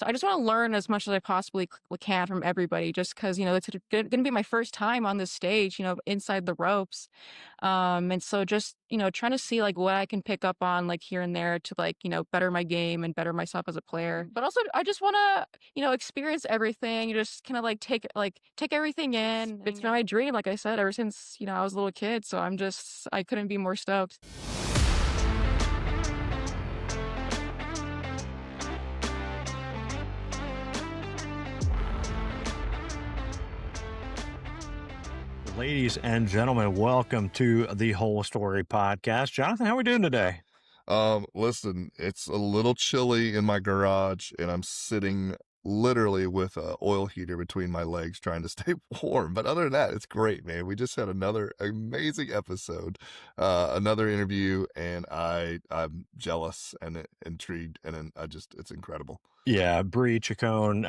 So I just want to learn as much as I possibly can from everybody, just because, it's going to be my first time on this stage, inside the ropes. And so just, trying to see like what I can pick up on like here and there to like, better my game and better myself as a player. But also I just want to, experience everything, just kind of like take everything in. It's been my dream, like I said, ever since, I was a little kid. So I couldn't be more stoked. Ladies and gentlemen, welcome to the Whole Story Podcast. Jonathan, how are we doing today? Listen, it's a little chilly in my garage, and I'm sitting literally with an oil heater between my legs trying to stay warm. But other than that, it's great, man. We just had another amazing episode, another interview, and I'm jealous and intrigued, and it's incredible. Yeah, Bri Chacon,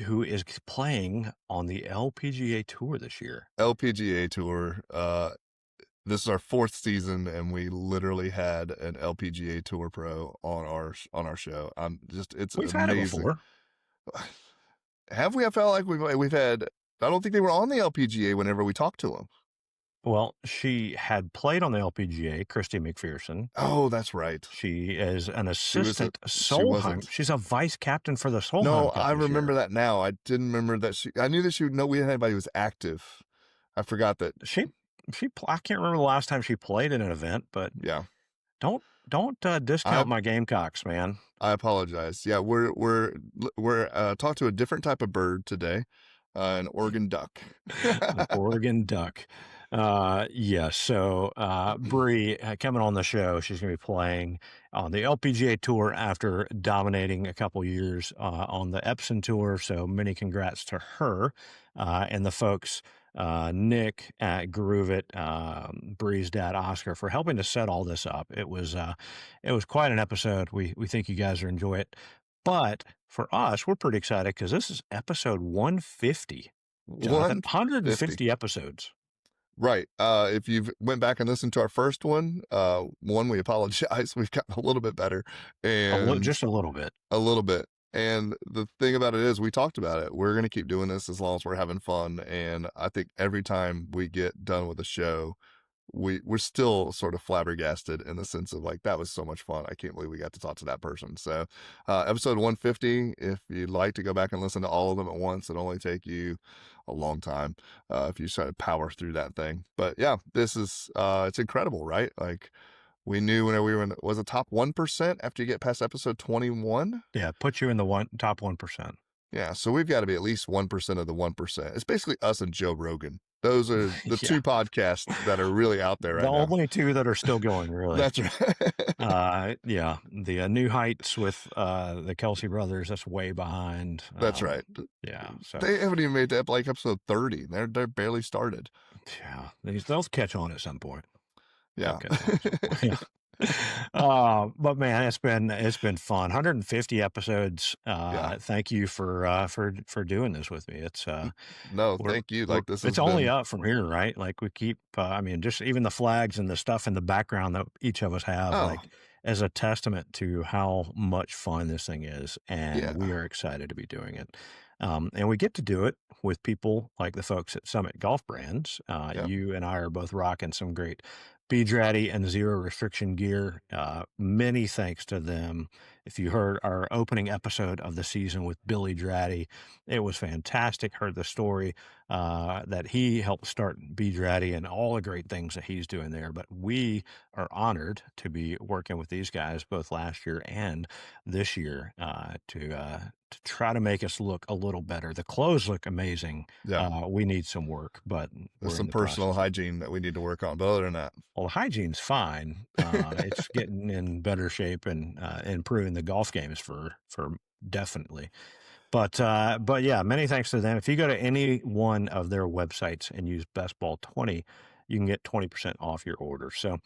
who is playing on the LPGA Tour this year. LPGA Tour, this is our fourth season, and we literally had an LPGA Tour pro on our show. It's We've amazing. had it before. Have we? I felt like we've had. I don't think they were on the LPGA whenever we talked to them. Well, she had played on the LPGA, Christy McPherson. Oh, that's right. She is an assistant Solheim. She's a vice captain for the Solheim. No, I remember that now. I didn't remember that I knew that we had anybody who was active. I forgot that I can't remember the last time she played in an event, but yeah. Don't discount my Gamecocks, man. I apologize. Yeah, we're talking to a different type of bird today, an Oregon duck. An Oregon duck. Yeah. So Bri coming on the show, she's going to be playing on the LPGA Tour after dominating a couple years on the Epson Tour. So many congrats to her and the folks. Nick at Groove It, Bri's dad Oscar, for helping to set all this up. It was quite an episode. We think you guys will enjoy it. But for us, we're pretty excited because this is episode 150. 150 episodes. Right. If you went back and listened to our first one, we apologize. We've gotten a little bit better, and just a little bit. And the thing about it is, we talked about it. We're going to keep doing this as long as we're having fun. And I think every time we get done with a show, we're still sort of flabbergasted in the sense of like, that was so much fun. I can't believe we got to talk to that person. So episode 150, if you'd like to go back and listen to all of them at once, it'll only take you a long time if you try to power through that thing. But yeah, this is, it's incredible, right? Like, we knew when we were in, was it top 1% after you get past episode 21? Yeah, put you in the top 1%. Yeah, so we've got to be at least 1% of the 1%. It's basically us and Joe Rogan. Those are the two podcasts that are really out there right now. The only two that are still going, really. That's right. Yeah, the New Heights with the Kelsey brothers, that's way behind. That's right. Yeah. So they haven't even made that like episode 30. They're barely started. Yeah, they'll catch on at some point. Yeah. Okay. But man, it's been fun. 150 episodes. Thank you for doing this with me. It's no, thank you. Like this, it's only up from here, right? Like we keep. Just even the flags and the stuff in the background that each of us have, like as a testament to how much fun this thing is, and we are excited to be doing it. And we get to do it with people like the folks at Summit Golf Brands. You and I are both rocking some great Beadratty and zero restriction gear. Many thanks to them. If you heard our opening episode of the season with Billy Dratty, it was fantastic. Heard the story that he helped start Beadratty and all the great things that he's doing there. But we are honored to be working with these guys both last year and this year to try to make us look a little better. The clothes look amazing. Yeah. We need some work, but there's some personal hygiene that we need to work on. But other than that, well, the hygiene's fine. It's getting in better shape and improving the golf games for definitely. But yeah, many thanks to them. If you go to any one of their websites and use BestBall20, you can get 20% off your order. So,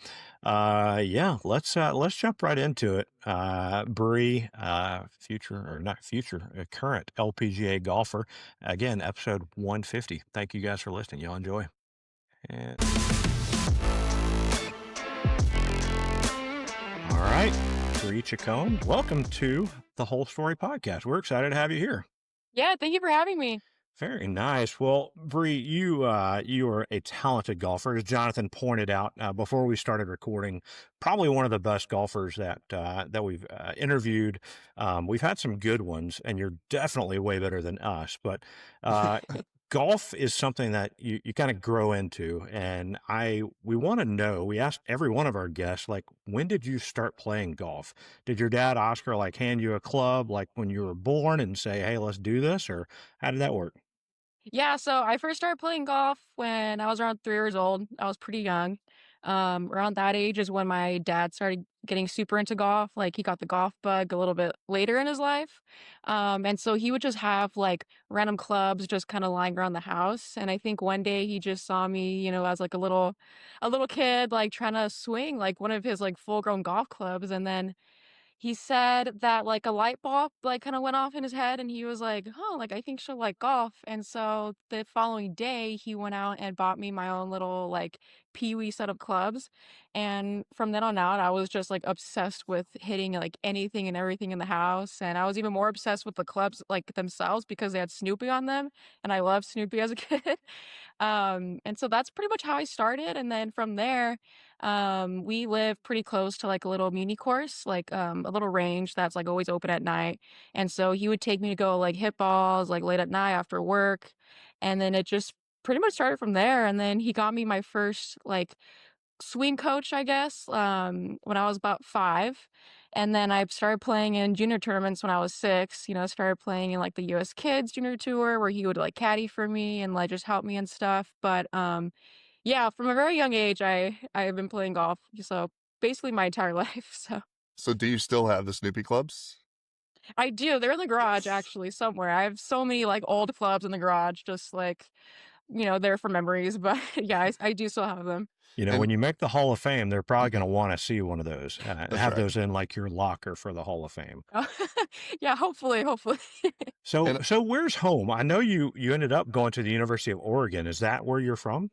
let's jump right into it. Bri, current LPGA golfer. Again, episode 150. Thank you guys for listening. Y'all enjoy. All right. Bri Chacon. Welcome to the Whole Story Podcast. We're excited to have you here. Yeah, thank you for having me. Very nice. Well, Bri, you are a talented golfer, as Jonathan pointed out before we started recording. Probably one of the best golfers that we've interviewed. We've had some good ones, and you're definitely way better than us. But golf is something that you kind of grow into, and we want to know. We asked every one of our guests, like, when did you start playing golf? Did your dad Oscar like hand you a club like when you were born and say, "Hey, let's do this," or how did that work? Yeah, so I first started playing golf when I was around 3 years old. I was pretty young. Around that age is when my dad started getting super into golf. Like he got the golf bug a little bit later in his life. And so he would just have like random clubs just kind of lying around the house. And I think one day he just saw me, as like a little kid, like trying to swing like one of his like full grown golf clubs. And then he said that, like, a light bulb, like, kinda went off in his head, and he was like, "Oh, like, I think she'll like golf." And so the following day, he went out and bought me my own little, like, peewee set of clubs, and from then on out, I was just, like, obsessed with hitting, like, anything and everything in the house, and I was even more obsessed with the clubs, like, themselves because they had Snoopy on them, and I loved Snoopy as a kid. And so that's pretty much how I started, and then from there, we live pretty close to like a little mini course, like a little range that's like always open at night. And so he would take me to go like hit balls like late at night after work. And then it just pretty much started from there. And then he got me my first like swing coach, I guess, when I was about 5. And then I started playing in junior tournaments when I was 6. Started playing in like the US Kids Junior Tour where he would like caddy for me and like just help me and stuff. But yeah, from a very young age, I have been playing golf, so basically my entire life. So So do you still have the Snoopy clubs? I do. They're in the garage actually somewhere. I have so many like old clubs in the garage, just like there for memories. But yeah, I do still have them. And When you make the Hall of Fame, they're probably going Mhm, to want to see one of those, that's have right. those in like your locker for the Hall of Fame. Yeah, hopefully. So, And so where's home? I know you ended up going to the University of Oregon. Is that where you're from?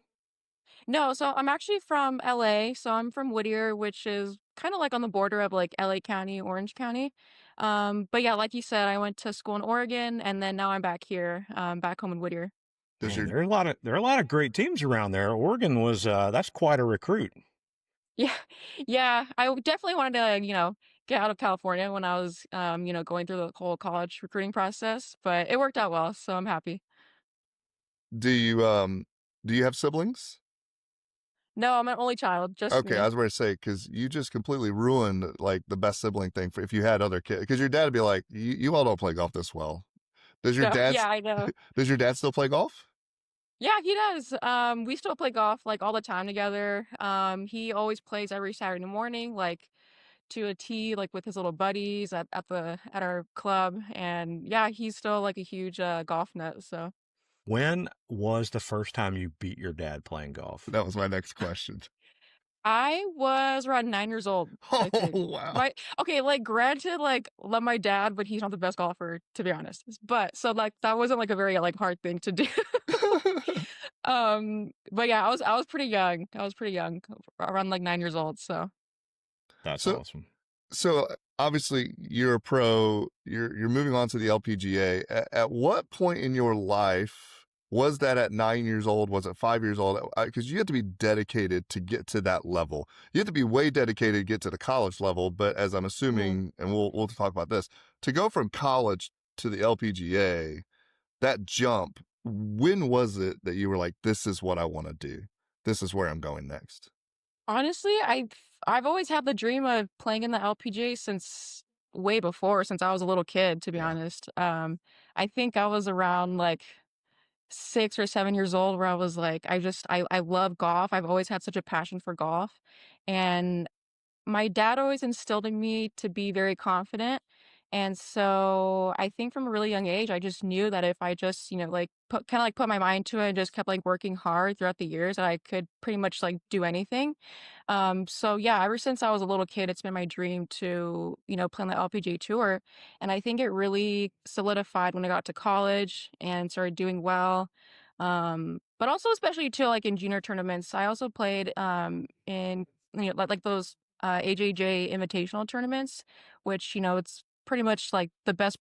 No, so I'm actually from LA. So I'm from Whittier, which is kind of like on the border of like LA County, Orange County. But yeah, like you said, I went to school in Oregon and then now I'm back here, back home in Whittier. does Man, your there are a lot of great teams around there. Oregon was that's quite a recruit. Yeah. Yeah. Definitely wanted to, get out of California when I was, going through the whole college recruiting process, but it worked out well. So I'm happy. do you do you have siblings? No, I'm an only child, just Okay, I me. was going to say because you just completely ruined like the best sibling thing for if you had other kids. Because your dad would be like, "You all don't play golf this well." Does your No, dad yeah, I know. does your dad still play golf? Yeah, he does. We still play golf like all the time together. He always plays every Saturday morning, like to a T, like with his little buddies at our club. And yeah, he's still like a huge golf nut. So When was the first time you beat your dad playing golf? That was my next question. I was around 9 years old, Oh I think. wow. My Okay, like granted, like love my dad, but he's not the best golfer, to be honest. But so like that wasn't like a very like hard thing to do. But yeah, I was pretty young. I was pretty young, around like 9 years old. So That's so awesome. so obviously you're a pro. You're moving on to the LPGA. At what point in your life was that? At 9 years old? Was it 5 years old? Because you have to be dedicated to get to that level. You have to be way dedicated to get to the college level. But as I'm mhm. assuming, and we'll talk about this, to go from college to the LPGA, that jump. When was it that you were like, "This is what I want to do. This is where I'm going next"? Honestly, I've always had the dream of playing in the LPGA since way before, since I was a little kid, to be Yeah. honest. I think I was around like 6 or 7 years old where I was like, I love golf. I've always had such a passion for golf. And my dad always instilled in me to be very confident. And so I think from a really young age, I just knew that if I just, like put my mind to it and just kept like working hard throughout the years, that I could pretty much like do anything. So yeah, ever since I was a little kid, it's been my dream to, play on the LPGA tour. And I think it really solidified when I got to college and started doing well. But also especially too like in junior tournaments. I also played in like those AJJ invitational tournaments, which, it's pretty much like the best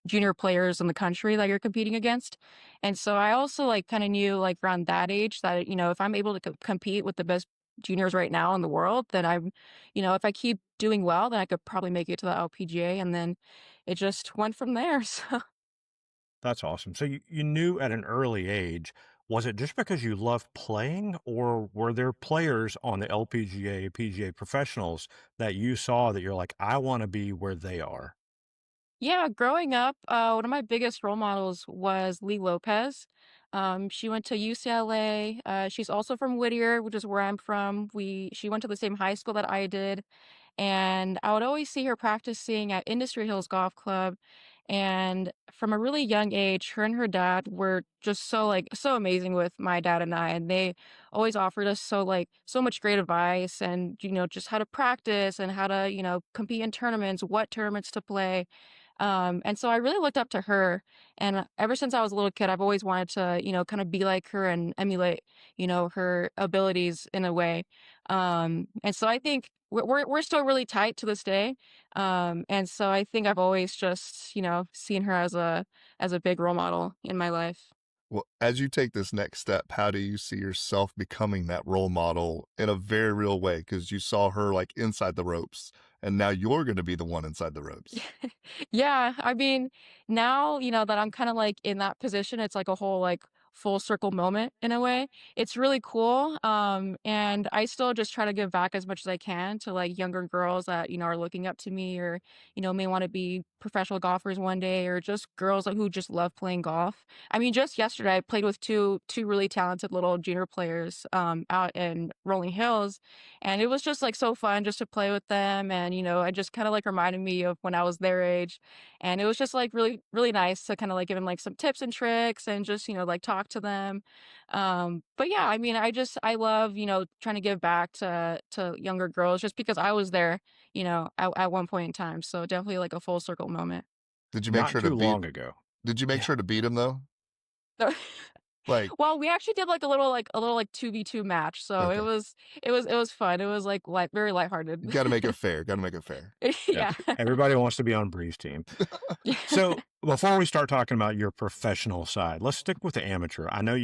junior players in the country that you're competing against. And so I also like kind of knew like around that age that, if I'm able to compete with the best juniors right now in the world, then if I keep doing well, then I could probably make it to the LPGA. And then it just went from there. So That's awesome. So you knew at an early age, was it just because you loved playing, or were there players on the LPGA, PGA professionals that you saw that you're like, I want to be where they are? yeah, growing up, one of my biggest role models was Lee Lopez. She went to UCLA. She's also from Whittier, which is where I'm from. She went to the same high school that I did, and I would always see her practicing at Industry Hills Golf Club. And from a really young age, her and her dad were just so amazing with my dad and I, and they always offered us so much great advice and just how to practice and how to compete in tournaments, what tournaments to play. And so I really looked up to her. And ever since I was a little kid, I've always wanted to, kind of be like her and emulate, her abilities in a way. And so I think we're still really tight to this day. And so I think I've always just, seen her as a big role model in my life. Well, as you take this next step, how do you see yourself becoming that role model in a very real way? Because you saw her like inside the ropes, and now you're going to be the one inside the ropes. Yeah, I mean, now, that I'm kind of like in that position, it's like a whole like full circle moment in a way. It's really cool. And I still just try to give back as much as I can to like younger girls that, are looking up to me or, may want to be professional golfers one day or just girls who just love playing golf. I mean, just yesterday I played with two really talented little junior players out in Rolling Hills, and it was just like so fun just to play with them. And, I just kind of like reminded me of when I was their age. And it was just like really, really nice to kind of like give them like some tips and tricks and just, like talk to them. But yeah, I mean, I love, trying to give back to younger girls just because I was there, at one point in time. So definitely like a full circle moment. Did you make Not sure to too beat? long ago. Did you make Yeah. sure to beat him though? Like, Well, we actually did like a little like 2v2 match. So it okay, was it was fun. It was like very you lighthearted. got to make it fair. Got to make it fair. Yeah. Yeah. Everybody wants to be on Bree's team. So before we start talking about your professional side, let's stick with the amateur. I know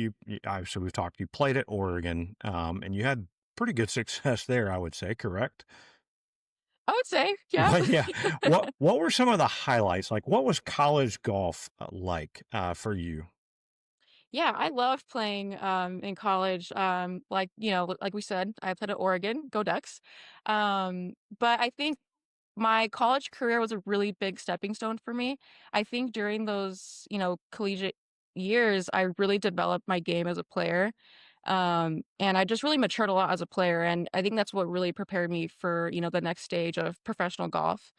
obviously we've talked, you played at Oregon, and you had pretty good success there, I would say, correct? I would say, yeah. Well, yeah. What were some of the highlights? Like, what was college golf like for you? Yeah, I loved playing in college. Like, like we said, I played at Oregon, go Ducks. But I think my college career was a really big stepping stone for me. I think during those, collegiate years, I really developed my game as a player. And I just really matured a lot as a player. And I think that's what really prepared me for, the next stage of professional golf.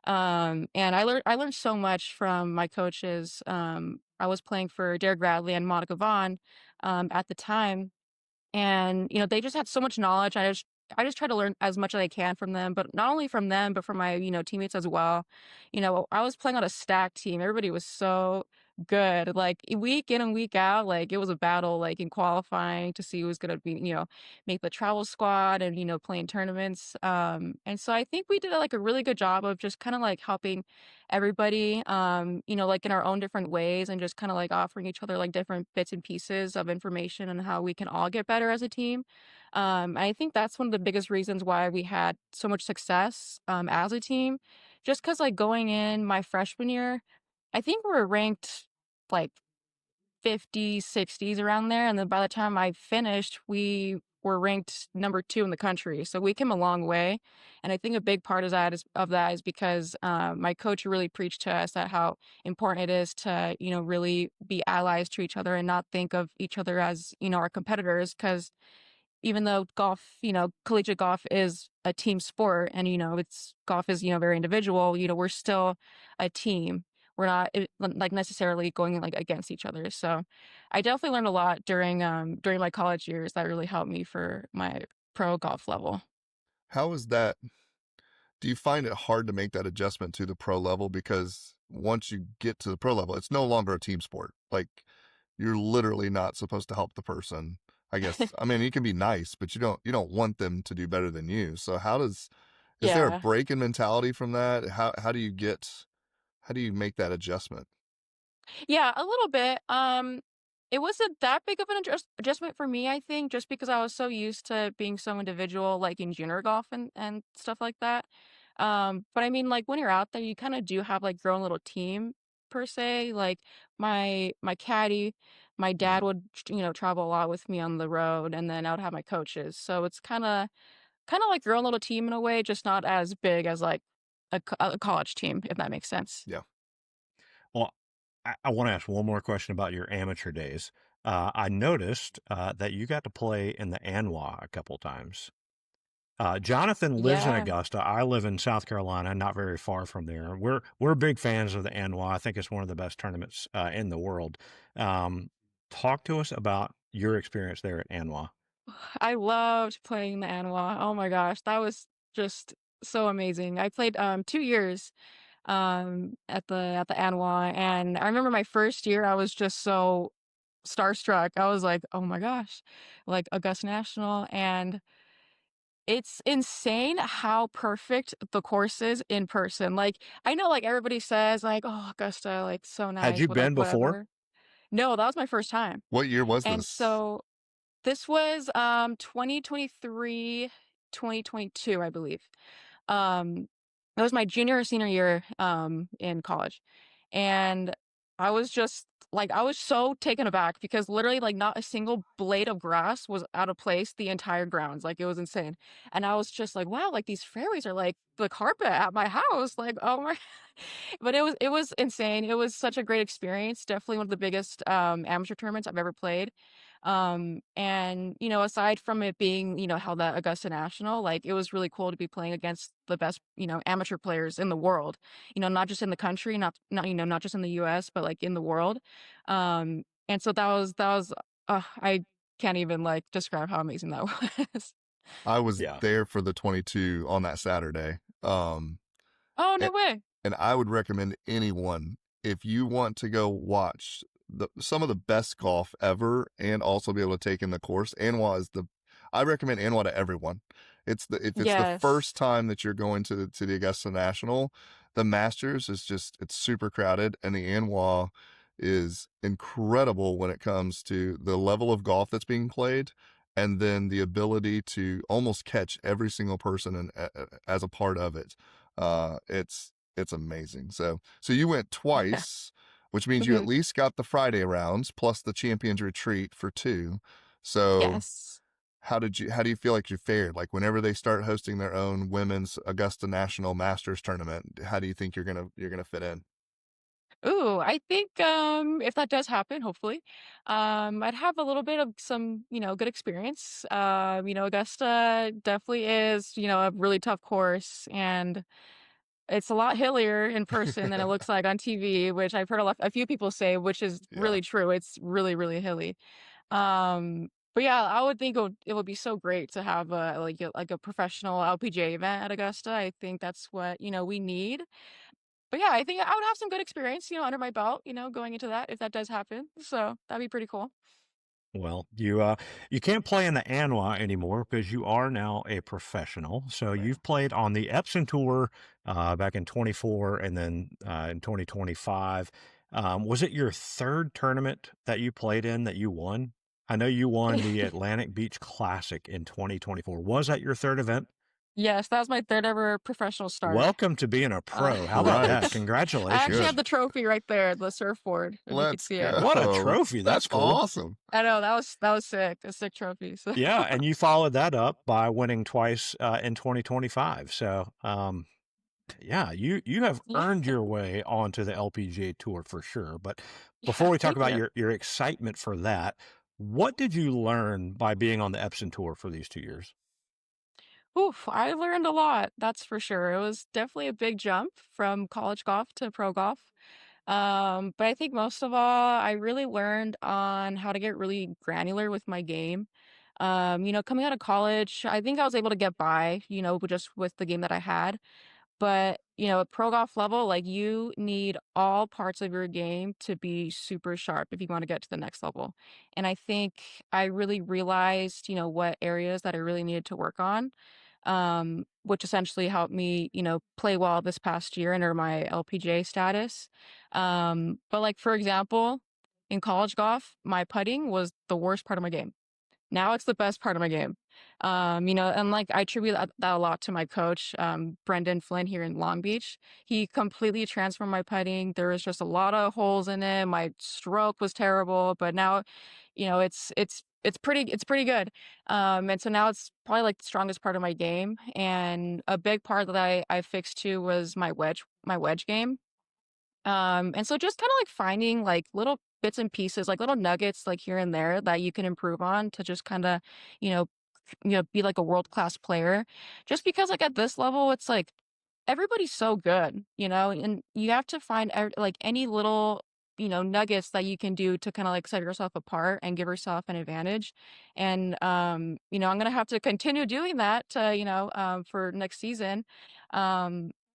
And I learned so much from my coaches. I was playing for Derek Radley and Monica Vaughn at the time, and they just had so much knowledge. I just try to learn as much as I can from them, but not only from them, but from my teammates as well. I was playing on a stacked team. Everybody was so good, like week in and week out. Like it was a battle, like in qualifying to see who was going to be make the travel squad and playing tournaments. And so I think we did like a really good job of just kind of like helping everybody, like in our own different ways, and just kind of like offering each other like different bits and pieces of information and how we can all get better as a team. And I think that's one of the biggest reasons why we had so much success as a team. Just because like going in my freshman year, I think we were ranked like 50s, 60s around there. And then by the time I finished, we were ranked number 2 in the country. So we came a long way. And I think a big part of that is because my coach really preached to us that how important it is to, really be allies to each other and not think of each other as, our competitors. Because even though golf, collegiate golf is a team sport and, golf is, very individual, we're still a team. We're not like necessarily going like against each other. So I definitely learned a lot during my college years that really helped me for my pro golf level. How is that? Do you find it hard to make that adjustment to the pro level? Because once you get to the pro level, it's no longer a team sport. Like you're literally not supposed to help the person. I guess, I mean, you can be nice, but you don't want them to do better than you. So how does Is there a Yeah. break in mentality from that? How do you make that adjustment? Yeah, a little bit. It wasn't that big of an adjustment for me, I think, just because I was so used to being so individual, like in junior golf and stuff like that. But I mean, like when you're out there, you kind of do have like your own little team per se. Like my caddy, my dad Mm. would travel a lot with me on the road, and then I would have my coaches. So it's kind of like your own little team in a way, just not as big as like a college team, if that makes sense. Yeah. Well, I want to ask one more question about your amateur days. I noticed that you got to play in the ANWA a couple times. Jonathan lives in Yeah. Augusta. I live in South Carolina, not very far from there. We're big fans of the ANWA. I think it's one of the best tournaments in the world. Um, Talk to us about your experience there at ANWA. I loved playing the Anwa. Oh my gosh, that was just so amazing. I played 2 years at the Anwa, and I remember my first year I was just so starstruck. I was like, "Oh my gosh." Like Augusta National, and it's insane how perfect the course is in person. Like I know like everybody says like, "Oh, Augusta like so Had nice," you but like been before? whatever. No, that was my first time. What year was And this? so this was 2023, 2022, I believe. Um it was my junior or senior year in college. And I was just like I was so taken aback because literally like not a single blade of grass was out of place the entire grounds. Like it was insane. And I was just like, wow, like these fairways are like the carpet at my house. Like, oh my but it was insane. It was such a great experience. Definitely one of the biggest amateur tournaments I've ever played. And aside from it being held at Augusta National, like it was really cool to be playing against the best amateur players in the world, not just in the country, not just in the US, but like in the world. And so that was I can't even like describe how amazing that was. I was Yeah. there for the 22 on that Saturday. Oh, And, no way. and I would recommend anyone, if you want to go watch some of the best golf ever and also be able to take in the course, Anwa is I recommend Anwa to everyone. If it's the Yes. first time that you're going to the Augusta National, the Masters is it's super crowded, and the Anwa is incredible when it comes to the level of golf that's being played, and then the ability to almost catch every single person as a part of it. It's amazing. So you went Yeah. twice, which means you at Mhm. least got the Friday rounds plus the Champions Retreat for two. So Yes. how do you feel like you fared? Like whenever they start hosting their own women's Augusta National Masters tournament, how do you think you're gonna fit in? Ooh, I think if that does happen, hopefully, I'd have a little bit of some, good experience. Augusta definitely is, a really tough course, and it's a lot hillier in person than it looks like on TV, which I've heard a few people say, which is Yeah. really true. It's really, really hilly. But yeah, I would think it would be so great to have like a professional LPGA event at Augusta. I think that's what, we need. But yeah, I think I would have some good experience, under my belt, going into that if that does happen. So that'd be pretty cool. Well, you can't play in the ANWA anymore because you are now a professional. So Man. you've played on the Epson Tour back in 24 and then in 2025. Was it your third tournament that you played in that you won? I know you won the Atlantic Beach Classic in 2024. Was that your third event? Yes, that was my third ever professional start. Welcome to being a Uh, pro. How about that? Right. I actually have Congratulations. the trophy right there, the surfboard, if you could Let's see it. What a go. trophy. That's That's cool. awesome. I know that was sick, a sick trophy. So Yeah, and you followed that up by winning twice in 2025. So, yeah, you have yeah, earned your way onto the LPGA Tour for sure. But before yeah, we talk thank about you. your excitement for that, what did you learn by being on the Epson Tour for these 2 years? Oof, I learned a lot, that's for sure. It was definitely a big jump from college golf to pro golf. But I think most of all, I really learned on how to get really granular with my game. Coming out of college, I think I was able to get by, just with the game that I had. But, at pro golf level, like you need all parts of your game to be super sharp if you want to get to the next level. And I think I really realized, what areas that I really needed to work on. which essentially helped me, play well this past year under my LPGA status. But like for example, in college golf, my putting was the worst part of my game. Now it's the best part of my game. And like I attribute that a lot to my coach, Brendan Flynn here in Long Beach. He completely transformed my putting. There was just a lot of holes in it. My stroke was terrible, but now, it's pretty good. And so now it's probably like the strongest part of my game. And a big part that I fixed too was my wedge game. And so just kind of like finding like little bits and pieces, like little nuggets, like here and there that you can improve on to just kind of, you know, be like a world-class player. Just because like at this level, it's like everybody's so good, and you have to find like any little, nuggets that you can do to kind of like set yourself apart and give yourself an advantage. And, I'm gonna have to continue doing that, for next season.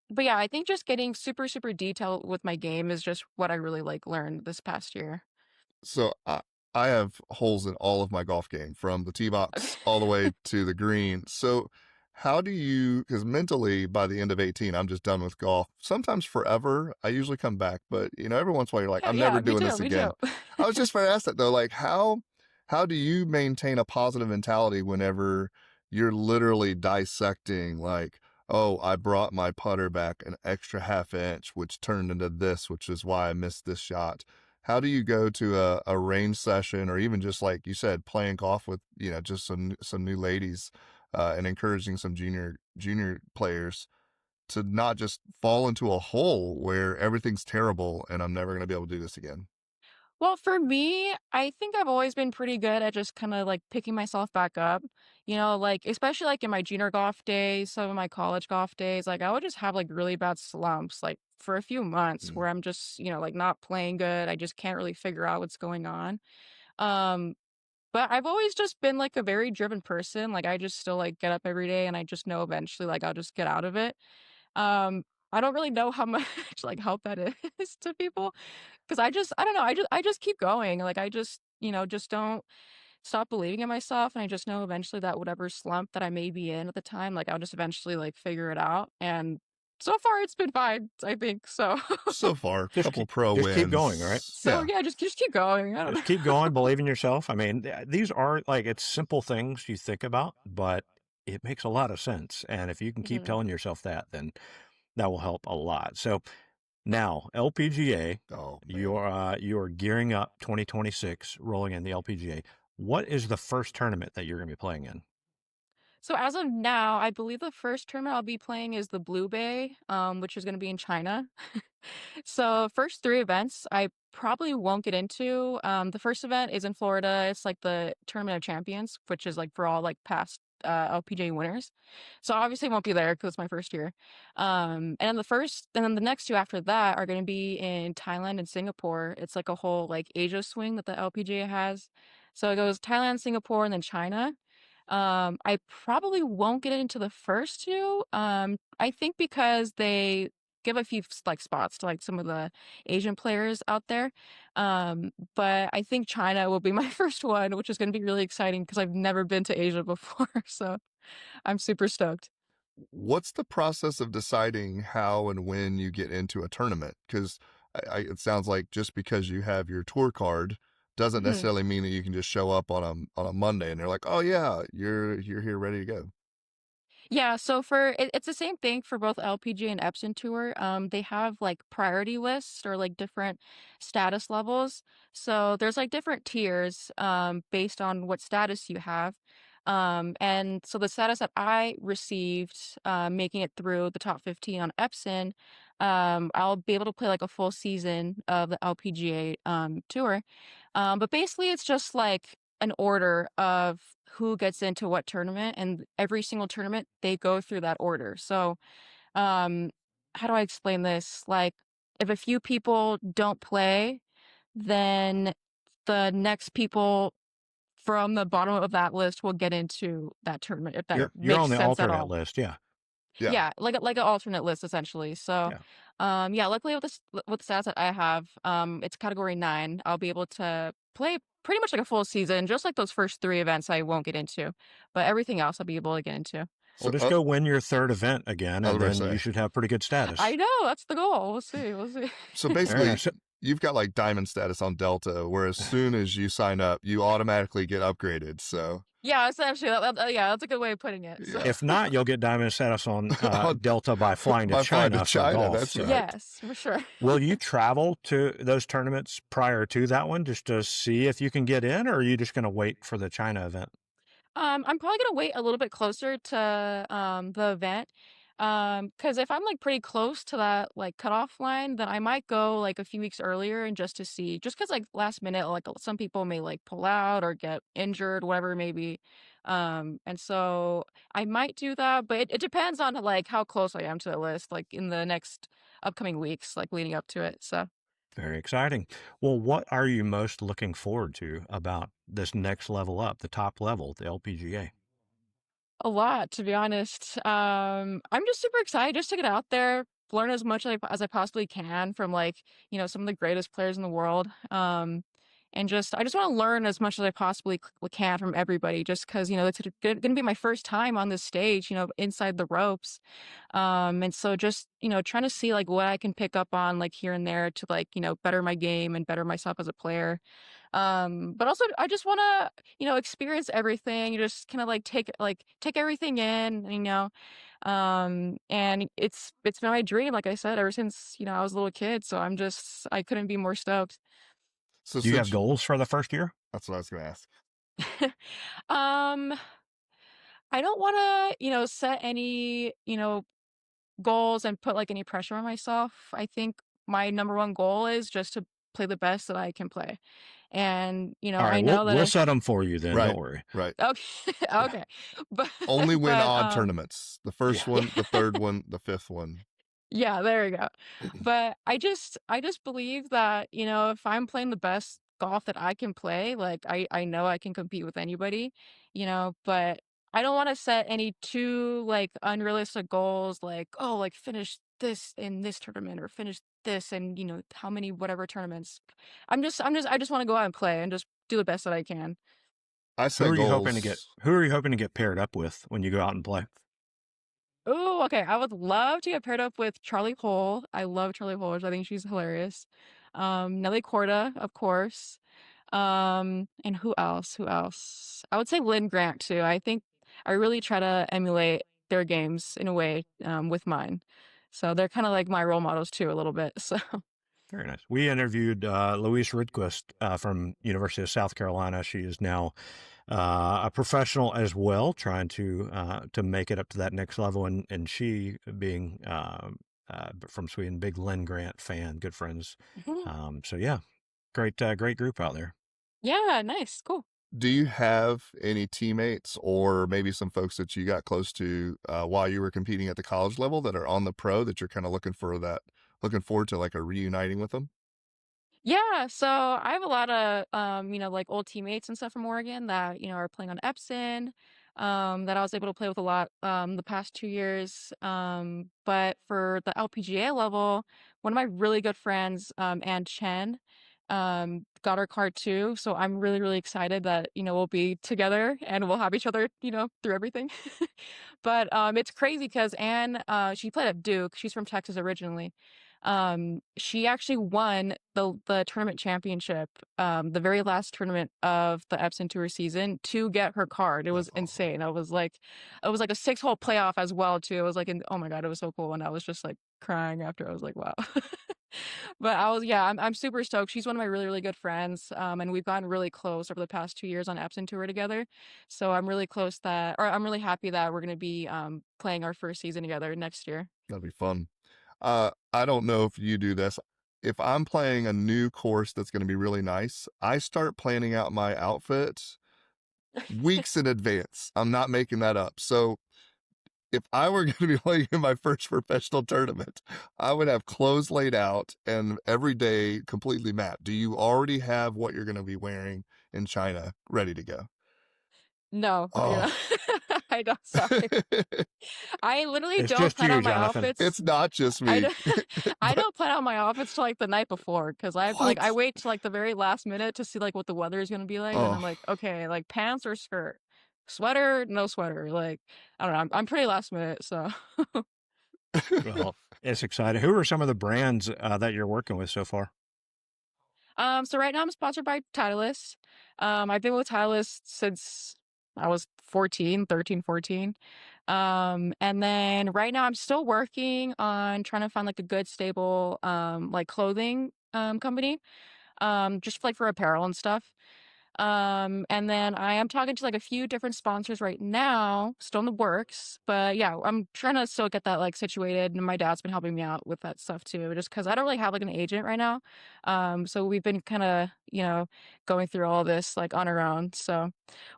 But yeah, I think just getting super, super detailed with my game is just what I really like learned this past year. So I have holes in all of my golf game from the tee Okay. box all the way to the green. So how do you, because mentally by the end of 18, I'm just done with golf. Sometimes forever. I usually come back, but every once in a while you're like, Yeah, I'm yeah, never me doing too, this me too. again. I was just going to ask that though, like how do you maintain a positive mentality whenever you're literally dissecting like, oh, I brought my putter back an extra half inch, which turned into this, which is why I missed this shot. How do you go to a range session or even just like you said, playing golf with, just some new ladies, and encouraging some junior players to not just fall into a hole where everything's terrible and I'm never going to be able to do this again? Well, for me, I think I've always been pretty good at just kind of like picking myself back up, like especially like in my junior golf days, some of my college golf days, like I would just have like really bad slumps, like for a few months Mm. where I'm just, like not playing good. I just can't really figure out what's going on. Um, but I've always just been like a very driven person. Like I just still like get up every day and I just know eventually like I'll just get out of it. Um, I don't really know how much like help that is to people. 'Cause I don't know, I just keep going, like, I just, just don't stop believing in myself, and I just know eventually that whatever slump that I may be in at the time, like, I'll just eventually, like, figure it out, and so far it's been fine, I think, so So far, Just couple keep pro just keep going, right? wins. so, Yeah. yeah, just keep going, I don't Just know. keep going, believe in yourself. I mean, these are like it's simple things you think about, but it makes a lot of sense. And if you can keep Mhm. telling yourself that, then that will help a lot. So now, LPGA, Oh man. you're gearing up 2026, rolling in the LPGA. What is the first tournament that you're going to be playing in? So as of now, I believe the first tournament I'll be playing is the Blue Bay, which is gonna be in China. So first three events I probably won't get into. The first event is in Florida. It's like the Tournament of Champions, which is like for all like past LPGA winners. So obviously I won't be there because it's my first year. And then the next two after that are going to be in Thailand and Singapore. It's like a whole like Asia swing that the LPGA has. So it goes Thailand, Singapore, and then China. I probably won't get into the first two. I think because they give a few like spots to like some of the Asian players out there. But I think China will be my first one, which is going to be really exciting because I've never been to Asia before. So I'm super stoked. What's the process of deciding how and when you get into a tournament? Because it sounds like just because you have your tour card doesn't Mhm. necessarily mean that you can just show up on a Monday and they're like, oh yeah, you're here ready to go. Yeah, so it's the same thing for both LPG and Epson Tour. They have like priority lists or like different status levels. So there's like different tiers based on what status you have. And so the status that I received, making it through the top 15 on Epson, I'll be able to play like a full season of the LPGA tour. But basically, it's just like an order of who gets into what tournament, and every single tournament they go through that order. So, um, how do I explain this? Like, if a few people don't play, then the next people from the bottom of that list will get into that tournament, if that You're on makes the sense at alternate all. list. Yeah. Yeah. Yeah, like an alternate list essentially. So, Yeah. yeah, luckily with the stats that I have, it's category 9. I'll be able to play pretty much like a full season, just like those first 3 events I won't get into, but everything else I'll be able to get into. Well, So, just go win your third event again, I was and going to then you say. should have pretty good I status. know that's the goal. We'll see. We'll see. So Very basically, nice. you've got like diamond status on Delta, where as soon as you sign up, you automatically get upgraded. So Yeah, essentially, yeah, that's a good way of putting it. So, yeah, If not, you'll get diamond status on On- Delta by flying to by flying to China for China, golf. that's So, right. yes, for sure. will you travel to those tournaments prior to that one just to see if you can get in, or are you just going to wait for the China event? I'm probably gonna wait a little bit closer to the event. Because if I'm like pretty close to that like cutoff line, then I might go like a few weeks earlier and just to see, just because like last minute, like some people may like pull out or get injured, whatever it may be. And so I might do that, but it depends on like how close I am to the list, like in the next upcoming weeks, like leading up to it. So. Very exciting. Well, what are you most looking forward to about this next level up, the top level, the LPGA? A lot, to be honest. I'm just super excited just to get out there, learn as much as I possibly can from like, some of the greatest players in the world. And just I just want to learn as much as I possibly can from everybody, just because, it's going to be my first time on this stage, inside the ropes. And so just, trying to see like what I can pick up on like here and there to like, better my game and better myself as a player. But also I just want to, experience everything, just kind of take everything in, and it's been my dream, like I said, ever since, I was a little kid. So I couldn't be more stoked. So Do you have since goals for the first year? that's what I was going to ask. um, I don't want to, set any, goals and put like any pressure on myself. I think my number one goal is just to play the best that I can play. And, All right, I we'll know that we'll if set them for you then. Right, Don't worry. right. okay, Yeah. okay. But Only win but odd tournaments. The first Yeah. one, the third one, the fifth one. yeah, there you go. But I just believe that, if I'm playing the best golf that I can play, like I know I can compete with anybody, but I don't want to set any too like unrealistic goals like, oh, like finish this in this tournament or finish this and how many whatever tournaments. I just want to go out and play and just do the best that I can. I set goals. Who are you hoping to get paired up with when you go out and play? Oh, okay. I would love to get paired up with Charlie Hole. I love Charlie Hole. I think she's hilarious. Nelly Corda, of course. And who else? Who else? I would say Lynn Grant too. I think I really try to emulate their games in a way, with mine. So they're kind of like my role models too, a little bit. So. Very nice. We interviewed Louise Rydquist from University of South Carolina. She is now a professional as well, trying to make it up to that next level. And she, being from Sweden, big Lynn Grant fan, good friends. So yeah, great group out there. Yeah, nice, cool. Do you have any teammates or maybe some folks that you got close to while you were competing at the college level that are on the pro that you're kind of looking forward to like a reuniting with them? Yeah, so I have a lot of like old teammates and stuff from Oregon that, are playing on Epson, that I was able to play with a lot the past 2 years. But for the LPGA level, one of my really good friends, Ann Chen, got her card too. So I'm really, really excited that, we'll be together and we'll have each other, through everything. But it's crazy because Anne, she played at Duke. She's from Texas originally. She actually won the tournament championship, the very last tournament of the Epson Tour season to get her card. It was That's awesome. insane. It was like a 6-hole playoff as well too. It was like, oh my God, it was so cool. And I was just like crying after. I was like, wow. But yeah, I'm super stoked. She's one of my really, really good friends. And we've gotten really close over the past 2 years on Epson Tour together. So I'm really happy that we're going to be, playing our first season together next year. That'd be fun. I don't know if you do this. If I'm playing a new course that's going to be really nice, I start planning out my outfit weeks in advance. I'm not making that up. So if I were going to be playing in my first professional tournament, I would have clothes laid out and every day completely mapped. Do you already have what you're going to be wearing in China ready to go? No, Oh, I don't, sorry. I literally It's don't just plan you, out my Jonathan. outfits. it's not just I me. don't, I But don't plan out my outfits till like the night before because I what? wait till like the very last minute to see like what the weather is gonna be like, and I'm Oh, like, okay, like pants or skirt. Sweater, no sweater. Like, I don't know. I'm pretty last minute, so. Well, it's exciting. Who are some of the brands that you're working with so far? So right now I'm sponsored by Titleist. I've been with Titleist since I was 14, 13, 14. And then right now I'm still working on trying to find like a good stable like clothing company. Just like for apparel and stuff. And then I am talking to like a few different sponsors right now, still in the works. But yeah, I'm trying to still get that like situated. And my dad's been helping me out with that stuff too, just because I don't really have like an agent right now. So we've been kind of, going through all this like on our own. So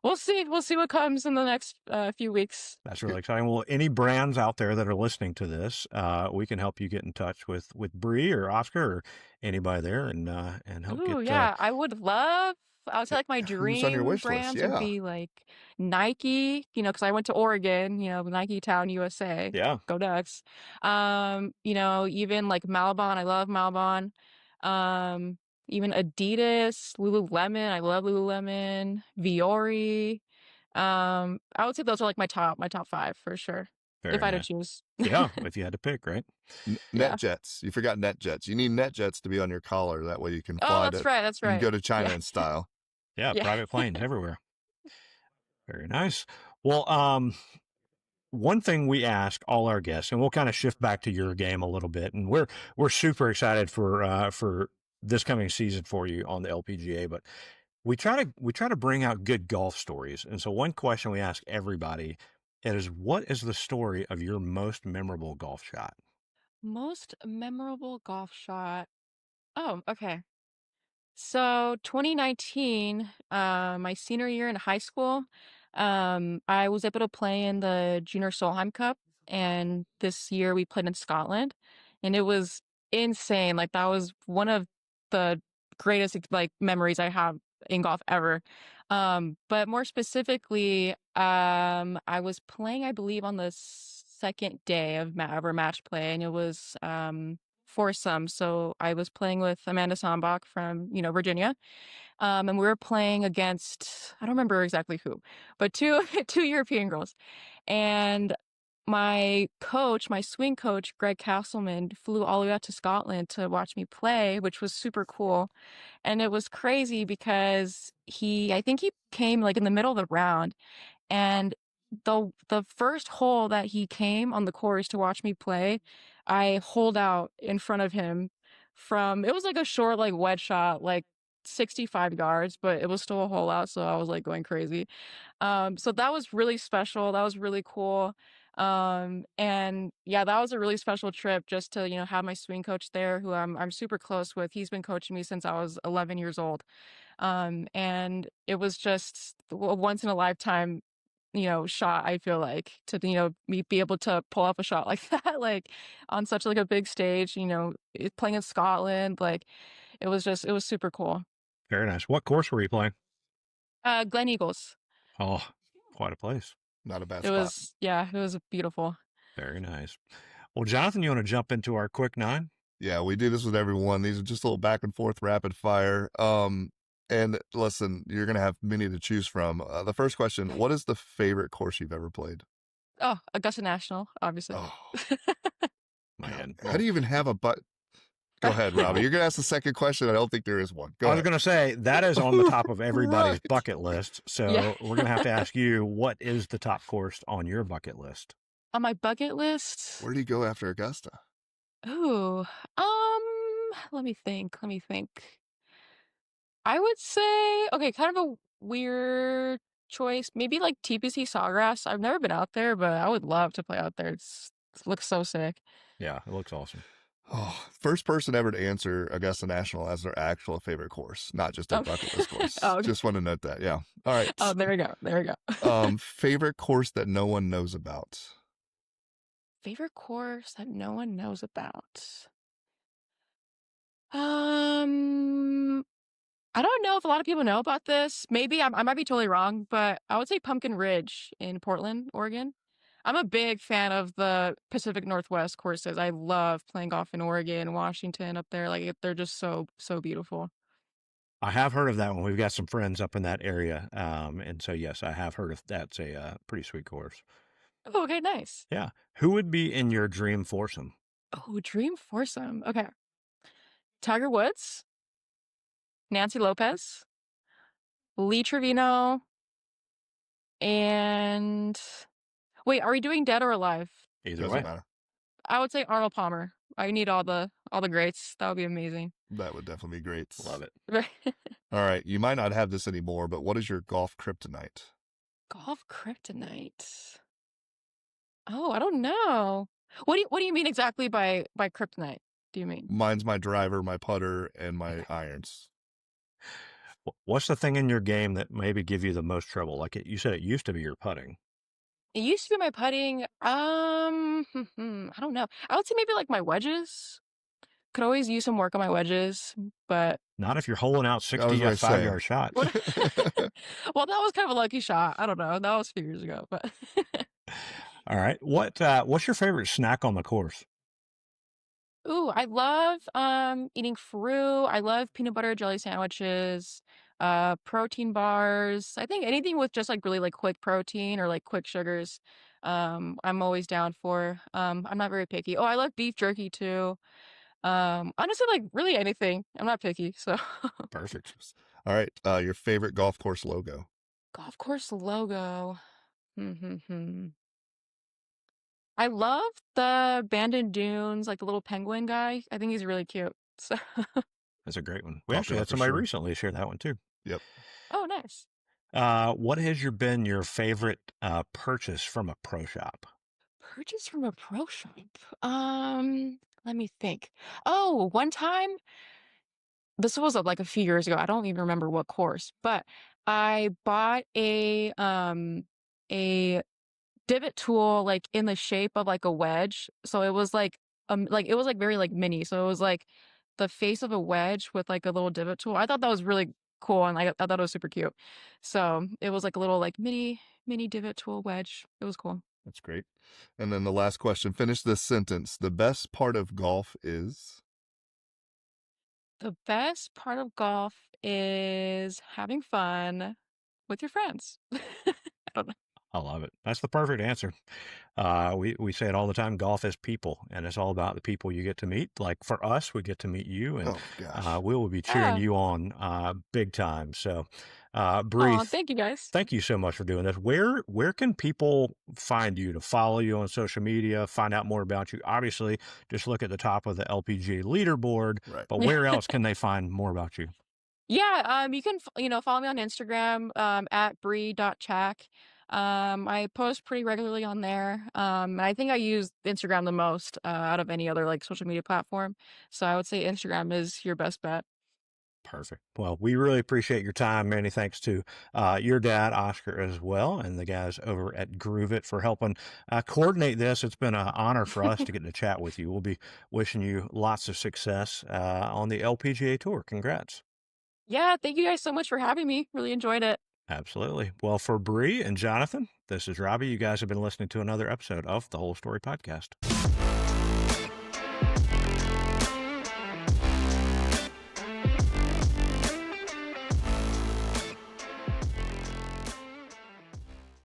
we'll see. We'll see what comes in the next few weeks. That's really exciting. Well, any brands out there that are listening to this, we can help you get in touch with Bree or Oscar or anybody there, and help Ooh, get. yeah. I would say like my Who's on your dream wish list? brands would Yeah. be like Nike, because I went to Oregon, Nike Town, USA. Yeah, Go Ducks. Even like Malbon, I love Malbon. Um, Even Adidas, Lululemon, I love Lululemon, Viore. I would say those are like my top five for sure, if very I had to nice. choose. Yeah, if you had to pick, right? Net Yeah. jets. You forgot net jets. You need net jets to be on your collar. That way you can Oh, fly that's to, right. That's you can right. go to China Yeah. in style. Yeah, Yeah. private planes everywhere. Very nice. Well, one thing we ask all our guests, and we'll kind of shift back to your game a little bit, and we're super excited for this coming season for you on the LPGA, but we try to bring out good golf stories. And so one question we ask everybody is, what is the story of your most memorable golf shot? Most memorable golf shot. Oh, okay. So 2019, my senior year in high school, I was able to play in the Junior Solheim Cup, and this year we played in Scotland, and it was insane. Like that was one of the greatest like memories I have in golf ever. But more specifically, I was playing, I believe, on the second day of our match play, and it was foursome. So I was playing with Amanda Sambach from, Virginia. And we were playing against, I don't remember exactly who, but two two European girls. And my coach, my swing coach, Greg Castleman, flew all the way out to Scotland to watch me play, which was super cool. And it was crazy because I think he came like in the middle of the round, and the first hole that he came on the course to watch me play, I holed out in front of him from, it was like a short like wedge shot, like 65 yards, but it was still a hole out, so I was like going crazy. So that was really special. That was really cool. And yeah, that was a really special trip just to, have my swing coach there who I'm super close with. He's been coaching me since I was 11 years old. And it was just a once in a lifetime, shot, I feel like, to, me be able to pull off a shot like that, like on such like a big stage, playing in Scotland, like it was super cool. Very nice. What course were you playing? Glen Eagles. Oh, quite a place. Not a bad It spot. was, yeah, it was beautiful. Very nice. Well, Jonathan, you want to jump into our quick nine? Yeah, we do this with everyone. These are just a little back and forth rapid fire. And listen, you're gonna have many to choose from. The first question: what is the favorite course you've ever played? Oh, Augusta National, obviously. Oh Man, how do you even have a but? Go ahead, Robbie. well, You're gonna ask the second question. I don't think there is one. Go I was ahead. going to say that is on the top of everybody's Right. bucket list. Yeah. So we're going to have to ask you, what is the top course on your bucket list? On my bucket list. Where do you go after Augusta? Ooh, let me think. Let me think. I would say, okay, kind of a weird choice. Maybe like TPC Sawgrass. I've never been out there, but I would love to play out there. It looks so sick. Yeah, it looks awesome. Oh, first person ever to answer Augusta National as their actual favorite course, not just their Oh, bucket list course. oh, okay. Just want to note that. Yeah. All right. Oh, there we go. There we go. Favorite course that no one knows about. Favorite course that no one knows about. Um, I don't know if a lot of people know about this. Maybe I might be totally wrong, but I would say Pumpkin Ridge in Portland, Oregon. I'm a big fan of the Pacific Northwest courses. I love playing golf in Oregon, Washington, up there. Like they're just so beautiful. I have heard of that one. We've got some friends up in that area. And so, yes, I have heard of that's a pretty sweet course. Oh, okay, nice. Yeah. Who would be in your dream foursome? Oh, dream foursome. Okay. Tiger Woods, Nancy Lopez, Lee Trevino, and wait, are we doing dead or alive? Either Doesn't way. matter. I would say Arnold Palmer. I need all the greats. That would be amazing. That would definitely be great. Love it. All right. You might not have this anymore, but what is your golf kryptonite? Golf kryptonite. Oh, I don't know. What do you mean exactly by kryptonite? Do you mean? Mine's my driver, my putter, and my irons. What's the thing in your game that maybe give you the most trouble? Like you said, it used to be your putting. It used to be my putting. I don't know. I would say maybe like my wedges. Could always use some work on my wedges, but Not if you're holding out I was 60 gonna say. 5-yard shots. well, that was kind of a lucky shot. I don't know. That was a few years ago, but All right. What's your favorite snack on the course? ooh, I love eating fruit. I love peanut butter jelly sandwiches, protein bars. I think anything with just like really like quick protein or like quick sugars. I'm always down for. I'm not very picky. Oh, I love beef jerky too. Honestly, like really anything. I'm not picky, so Perfect. All right. Your favorite golf course logo? golf course logo. I love the Bandon Dunes, like the little penguin guy. I think he's really cute. So, That's a great one. We actually Popular had for somebody sure. recently share that one too. Yep. oh, nice. What has been your favorite purchase from a pro shop? Purchase from a pro shop. Let me think. Oh, one time, this was like a few years ago. I don't even remember what course, but I bought a divot tool like in the shape of like a wedge. So it was like it was like very like mini. So it was like the face of a wedge with like a little divot tool. I thought that was really cool and I thought it was super cute. So it was like a little like mini divot tool wedge. It was cool. That's great. And then the last question, finish this sentence. The best part of golf is? The best part of golf is having fun with your friends. I don't know. I love it. That's the perfect answer. We say it all the time. Golf is people, and it's all about the people you get to meet. Like for us, we get to meet you, and Oh gosh. we will be cheering you on big time. So, Bree, Oh, thank you guys. thank you so much for doing this. Where can people find you to follow you on social media, find out more about you? Obviously, just look at the top of the LPGA leaderboard. Right. But where else can they find more about you? Yeah, you can follow me on Instagram at Bri.Chac. I post pretty regularly on there. I think I use Instagram the most out of any other like social media platform. So I would say Instagram is your best bet. Perfect. Well, we really appreciate your time. Many thanks to your dad, Oscar, as well, and the guys over at Groove It for helping coordinate this. It's been an honor for us to get to chat with you. We'll be wishing you lots of success on the LPGA Tour. Congrats. Yeah, thank you guys so much for having me. Really enjoyed it. Absolutely. Well, for Bree and Jonathan, this is Robbie. You guys have been listening to another episode of the Whole Story Podcast.